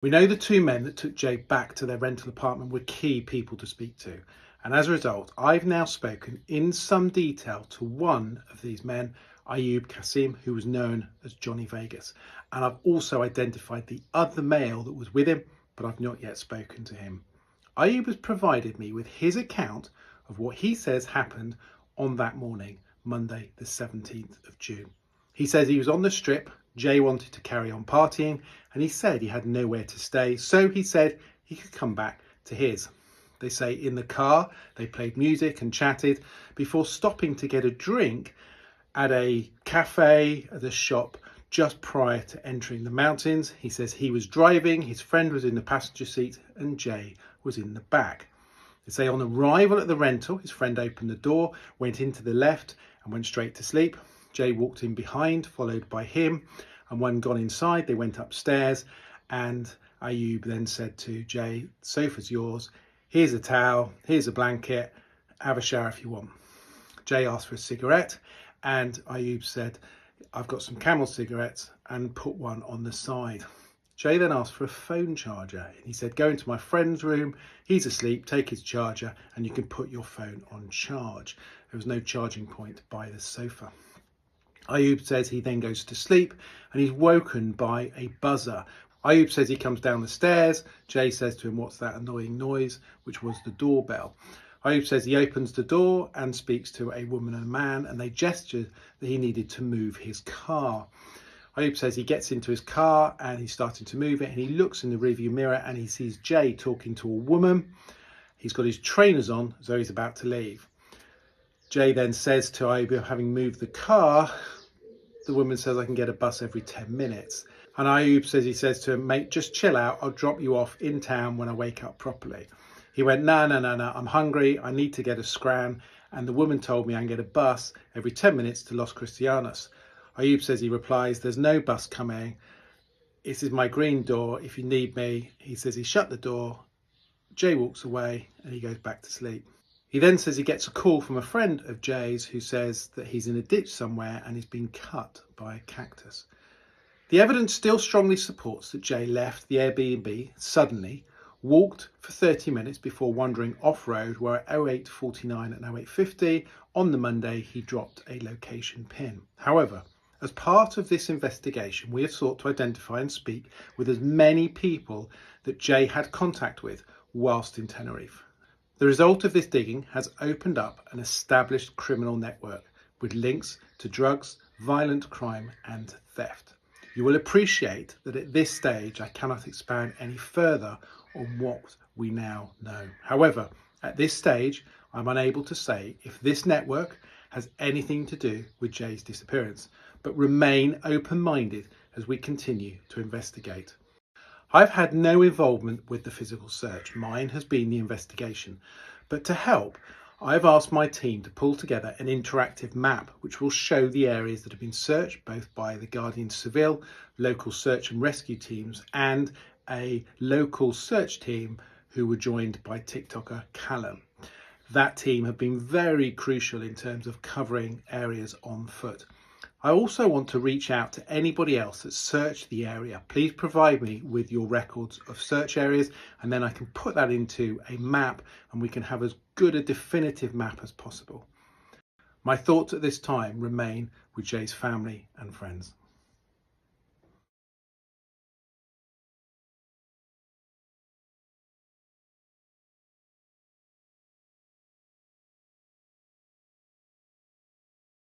We know the two men that took Jay back to their rental apartment were key people to speak to, and as a result, I've now spoken in some detail to one of these men, Ayub Kasim, who was known as Johnny Vegas, and I've also identified the other male that was with him, but I've not yet spoken to him. Ayub has provided me with his account of what he says happened on that morning, Monday the 17th of June. He says he was on the strip. Jay wanted to carry on partying and he said he had nowhere to stay, so he said he could come back to his. They say in the car they played music and chatted before stopping to get a drink at a cafe at a shop just prior to entering the mountains. He says he was driving, his friend was in the passenger seat and Jay was in the back. They say on arrival at the rental, his friend opened the door, went into the left and went straight to sleep. Jay walked in behind, followed by him, and when gone inside, they went upstairs and Ayub then said to Jay, sofa's yours, here's a towel, here's a blanket, have a shower if you want. Jay asked for a cigarette and Ayub said, I've got some Camel cigarettes, and put one on the side. Jay then asked for a phone charger. He said, go into my friend's room, he's asleep, take his charger and you can put your phone on charge. There was no charging point by the sofa. Ayub says he then goes to sleep and he's woken by a buzzer. Ayub says he comes down the stairs. Jay says to him, what's that annoying noise? Which was the doorbell. Ayub says he opens the door and speaks to a woman and a man, and they gesture that he needed to move his car. Ayub says he gets into his car and he's starting to move it, and he looks in the rearview mirror and he sees Jay talking to a woman. He's got his trainers on, so he's about to leave. Jay then says to Ayub, having moved the car, the woman says, I can get a bus every 10 minutes. And Ayub says, he says to him, mate, just chill out. I'll drop you off in town when I wake up properly. He went, no, I'm hungry. I need to get a scran. And the woman told me I can get a bus every 10 minutes to Los Cristianos. Ayub says, he replies, there's no bus coming. This is my green door. If you need me. He says he shut the door. Jay walks away and he goes back to sleep. He then says he gets a call from a friend of Jay's who says that he's in a ditch somewhere and he's been cut by a cactus. The evidence still strongly supports that Jay left the Airbnb suddenly, walked for 30 minutes before wandering off-road, where at 08:49 and 08:50 on the Monday he dropped a location pin. However, as part of this investigation, we have sought to identify and speak with as many people that Jay had contact with whilst in Tenerife. The result of this digging has opened up an established criminal network with links to drugs, violent crime and theft. You will appreciate that at this stage I cannot expand any further on what we now know. However, at this stage I'm unable to say if this network has anything to do with Jay's disappearance, but remain open-minded as we continue to investigate. I've had no involvement with the physical search. Mine has been the investigation. But to help, I've asked my team to pull together an interactive map which will show the areas that have been searched both by the Guardian Civil, local search and rescue teams and a local search team who were joined by TikToker Callum. That team have been very crucial in terms of covering areas on foot. I also want to reach out to anybody else that searched the area. Please provide me with your records of search areas and then I can put that into a map and we can have as good a definitive map as possible. My thoughts at this time remain with Jay's family and friends.